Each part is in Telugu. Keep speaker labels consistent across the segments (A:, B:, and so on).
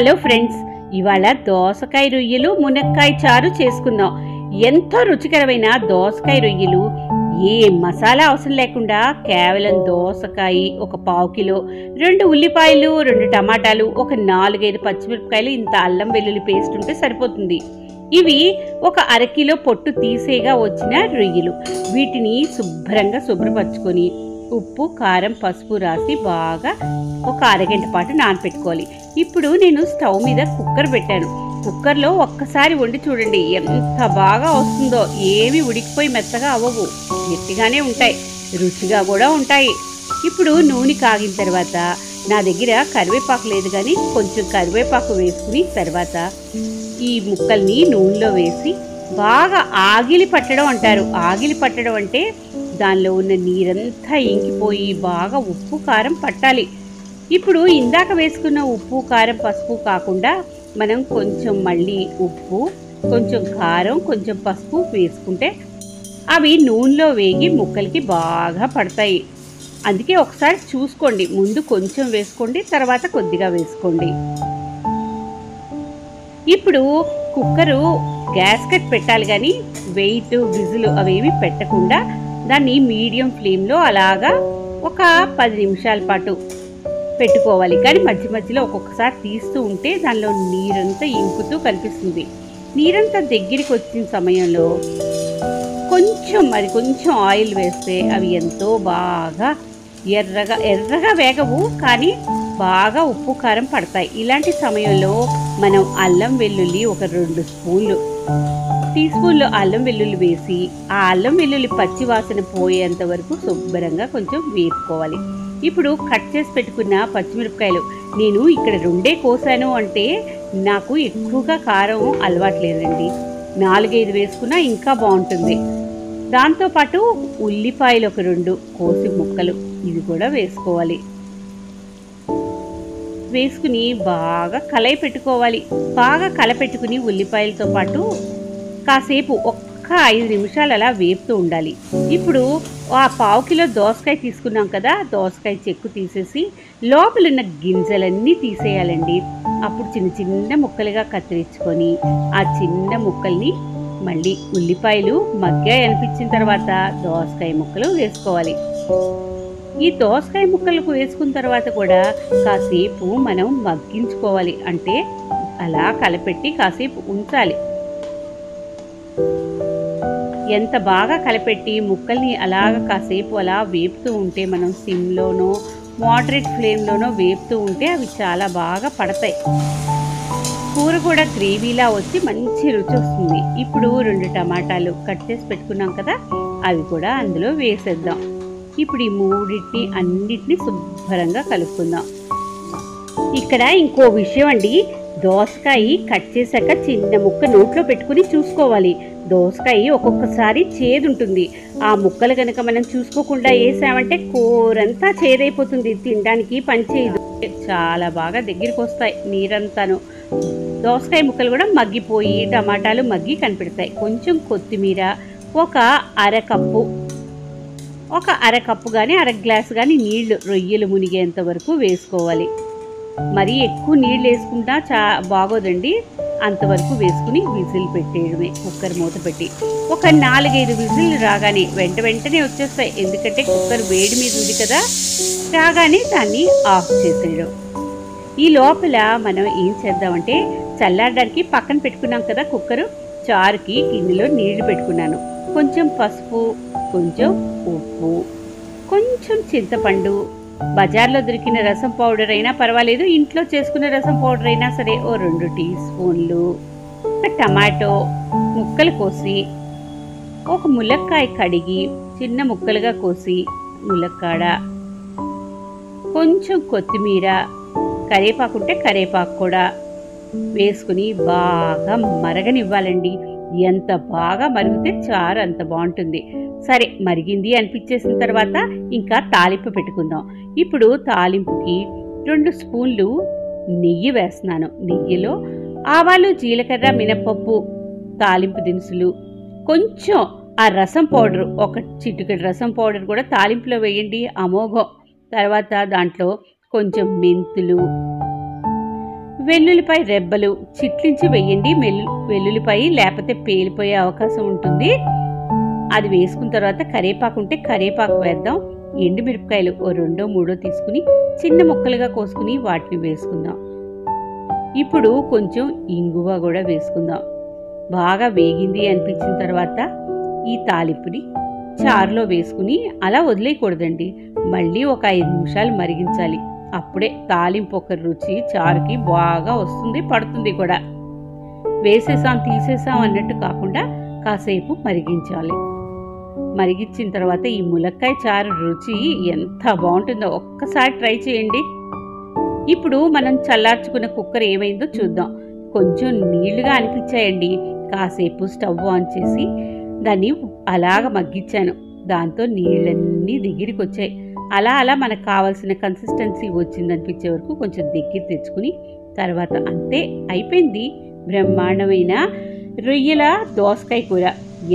A: హలో ఫ్రెండ్స్, ఇవాళ దోసకాయ రొయ్యలు మునక్కాయ చారు చేసుకుందాం. ఎంతో రుచికరమైన దోసకాయ రొయ్యలు ఏ మసాలా అవసరం లేకుండా కేవలం దోసకాయ ఒక 1/2 కిలో, 2 ఉల్లిపాయలు, 2 టమాటాలు, ఒక 4-5 పచ్చిమిరపకాయలు, ఇంత అల్లం వెల్లుల్లి పేస్ట్ ఉంటే సరిపోతుంది. ఇవి ఒక 1/2 కిలో పొట్టు తీసేగా వచ్చిన రొయ్యలు. వీటిని శుభ్రపరచుకొని ఉప్పు, కారం, పసుపు రాసి బాగా ఒక అరగంట పాటు నానపెట్టుకోవాలి. ఇప్పుడు నేను స్టవ్ మీద కుక్కర్ పెట్టాను. కుక్కర్లో ఒక్కసారి వండి చూడండి, ఎంత బాగా వస్తుందో. ఏమి ఉడికిపోయి మెత్తగా అవ్వవు, గట్టిగానే ఉంటాయి, రుచిగా కూడా ఉంటాయి. ఇప్పుడు నూనె కాగిన తర్వాత నా దగ్గర కరివేపాకు లేదు కానీ కొంచెం కరివేపాకు వేసుకుని తర్వాత ఈ ముక్కల్ని నూనెలో వేసి బాగా ఆగిలి పట్టడం అంటారు. ఆగిలి పట్టడం అంటే దానిలో ఉన్న నీరంతా ఇంకిపోయి బాగా ఉప్పు కారం పట్టాలి. ఇప్పుడు ఇందాక వేసుకున్న ఉప్పు, కారం, పసుపు కాకుండా మనం కొంచెం మళ్ళీ ఉప్పు, కొంచెం కారం, కొంచెం పసుపు వేసుకుంటే అవి నూనెలో వేగి ముక్కలకి బాగా పడతాయి. అందుకే ఒకసారి చూసుకోండి, ముందు కొంచెం వేసుకోండి, తర్వాత కొద్దిగా వేసుకోండి. ఇప్పుడు కుక్కరు గ్యాస్ కట్ పెట్టాలి కానీ వెయిట్, విజిల్ అవేమి పెట్టకుండా దాన్ని మీడియం ఫ్లేమ్లో అలాగా ఒక 10 నిమిషాల పాటు పెట్టుకోవాలి. కానీ మధ్య మధ్యలో ఒక్కొక్కసారి తీస్తూ ఉంటే దానిలో నీరంతా ఇంకుతూ కనిపిస్తుంది. నీరంతా దగ్గరికి వచ్చిన సమయంలో కొంచెం ఆయిల్ వేస్తే అవి ఎంతో బాగా ఎర్రగా వేగవు, కానీ బాగా ఉప్పు కారం పడతాయి. ఇలాంటి సమయంలో మనం అల్లం వెల్లుల్లి ఒక 2 టీ స్పూన్లు అల్లం వెల్లుల్లి వేసి ఆ అల్లం వెల్లుల్లి పచ్చి వాసన పోయేంత వరకు శుభ్రంగా కొంచెం వేపుకోవాలి. ఇప్పుడు కట్ చేసి పెట్టుకున్న పచ్చిమిరపకాయలు, నేను ఇక్కడ 2 కోసాను అంటే నాకు ఎక్కువగా కారం అలవాట్లేదండి, 4-5 వేసుకున్నా ఇంకా బాగుంటుంది. దాంతోపాటు ఉల్లిపాయలు ఒక 2 కోసి ముక్కలు, ఇవి కూడా వేసుకోవాలి. వేసుకుని బాగా కలయపెట్టుకోవాలి. బాగా కలపెట్టుకుని ఉల్లిపాయలతో పాటు కాసేపు ఒక్క 5 నిమిషాలు అలా వేపుతూ ఉండాలి. ఇప్పుడు ఆ 1/2 కిలో దోసకాయ తీసుకున్నాం కదా, దోసకాయ చెక్కు తీసేసి లోపలున్న గింజలన్నీ తీసేయాలండి. అప్పుడు చిన్న ముక్కలుగా కత్తిరించుకొని ఆ చిన్న ముక్కల్ని మళ్ళీ ఉల్లిపాయలు మగ్గాయి అనిపించిన తర్వాత దోసకాయ ముక్కలు వేసుకోవాలి. ఈ దోసకాయ ముక్కలకు వేసుకున్న తర్వాత కూడా కాసేపు మనం మగ్గించుకోవాలి. అంటే అలా కలపెట్టి కాసేపు ఉంచాలి. ఎంత బాగా కలపెట్టి ముక్కల్ని అలాగ కాసేపు అలా వేపుతూ ఉంటే, మనం సిమ్లోనో మోడరేట్ ఫ్లేమ్లోనో వేపుతూ ఉంటే అవి చాలా బాగా పడతాయి. కూర కూడా గ్రేవీలా వచ్చి మంచి రుచి వస్తుంది. ఇప్పుడు 2 టమాటాలు కట్ చేసి పెట్టుకున్నాం కదా, అవి కూడా అందులో వేసేద్దాం. ఇప్పుడు ఈ అన్నిటినీ శుభ్రంగా కలుపుకుందాం. ఇక్కడ ఇంకో విషయం అండి, దోసకాయ కట్ చేశాక చిన్న ముక్క నోట్లో పెట్టుకుని చూసుకోవాలి. దోసకాయ ఒక్కొక్కసారి చేదు ఉంటుంది. ఆ ముక్కలు కనుక మనం చూసుకోకుండా వేసామంటే కూరంతా చేదైపోతుంది, తినడానికి పనిచేయదు. చాలా బాగా దగ్గరికి వస్తాయి నీరంతాను. దోసకాయ ముక్కలు కూడా మగ్గిపోయి టమాటాలు మగ్గి కనిపెడతాయి. కొంచెం కొత్తిమీర, ఒక అరకప్పు కానీ 1 గ్లాసు కానీ నీళ్లు రొయ్యలు మునిగేంత వరకు వేసుకోవాలి. మరీ ఎక్కువ నీళ్ళు వేసుకుంటా బాగోదండి. అంతవరకు వేసుకుని విజిల్ పెట్టేయడమే. కుక్కర్ మూత పెట్టి ఒక 4-5 విజిల్ రాగానే వెంటనే వచ్చేస్తాయి, ఎందుకంటే కుక్కర్ వేడి మీద ఉంది కదా. రాగానే దాన్ని ఆఫ్ చేసేయడం. ఈ లోపల మనం ఏం చేద్దామంటే, చల్లారడానికి పక్కన పెట్టుకున్నాం కదా కుక్కరు, చారుకి గిన్నెలో నీళ్లు పెట్టుకున్నాను. కొంచెం పసుపు, కొంచెం ఉప్పు, కొంచెం చింతపండు, బజార్లో దొరికిన రసం పౌడర్ అయినా పర్వాలేదు, ఇంట్లో చేసుకున్న రసం పౌడర్ అయినా సరే, 2 టీ స్పూన్లు, టమాటో ముక్కలు కోసి, ఒక ములక్కాయ కడిగి చిన్న ముక్కలుగా కోసి ములక్కాడ, కొంచెం కొత్తిమీర, కరివేపాకు ఉంటే కరివేపాకు కూడా వేసుకుని బాగా మరగనివ్వాలండి. ఎంత బాగా మరిగితే చారు అంత బాగుంటుంది. సరే, మరిగింది అనిపించేసిన తర్వాత ఇంకా తాలింపు పెట్టుకుందాం. ఇప్పుడు తాలింపుకి 2 స్పూన్లు నెయ్యి వేస్తున్నాను. నెయ్యిలో ఆవాలు, జీలకర్ర, మినపప్పు, తాలింపు దినుసులు, కొంచెం ఆ రసం పౌడర్, ఒక చిటికెడు రసం పౌడర్ కూడా తాలింపులో వేయండి, అమోఘం. తర్వాత దాంట్లో కొంచెం మెంతులు వెల్లుల్లిపాయ రెబ్బలు చిట్లించి వేయండి. వెల్లుల్లిపాయ లేకపోతే పేలిపోయే అవకాశం ఉంటుంది. అది వేసుకున్న తర్వాత కరివేపాకు ఉంటే కరివేపాకు వేద్దాం. ఎండుమిరపకాయలు ఓ 2-3 తీసుకుని చిన్న ముక్కలుగా కోసుకుని వాటిని వేసుకుందాం. ఇప్పుడు కొంచెం ఇంగువ కూడా వేసుకుందాం. బాగా వేగింది అనిపించిన తర్వాత ఈ తాలింపుని చారులో వేసుకుని అలా వదిలేయకూడదండి. మళ్ళీ ఒక 5 నిమిషాలు మరిగించాలి. అప్పుడే తాలింపు ఒక రుచి చారుకి బాగా వస్తుంది, పడుతుంది కూడా. వేసేసాం తీసేసాం అన్నట్టు కాకుండా కాసేపు మరిగించాలి. మరిగించిన తర్వాత ఈ ములక్కాయ చారు రుచి ఎంత బాగుంటుందో ఒక్కసారి ట్రై చేయండి. ఇప్పుడు మనం చల్లార్చుకున్న కుక్కర్ ఏమైందో చూద్దాం. కొంచెం నీళ్లుగా అనిపించాయండి. కాసేపు స్టవ్ ఆన్ చేసి దాన్ని అలాగ మగ్గించాను. దాంతో నీళ్ళన్నీ దగ్గరికి వచ్చాయి. అలా అలా మనకు కావాల్సిన కన్సిస్టెన్సీ వచ్చిందనిపించే వరకు కొంచెం దగ్గర తెచ్చుకుని తర్వాత అంతే, అయిపోయింది. బ్రహ్మాండమైన రొయ్యల దోసకాయ కూర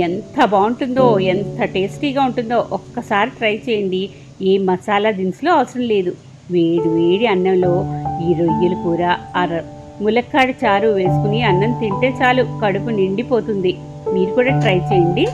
A: ఎంత బాగుంటుందో, ఎంత టేస్టీగా ఉంటుందో ఒక్కసారి ట్రై చేయండి. ఏ మసాలా దినుసులు అవసరం లేదు. వేడి వేడి అన్నంలో ఈ రొయ్యల కూర ములక్కాడ చారు వేసుకుని అన్నం తింటే చాలు, కడుపు నిండిపోతుంది. మీరు కూడా ట్రై చేయండి.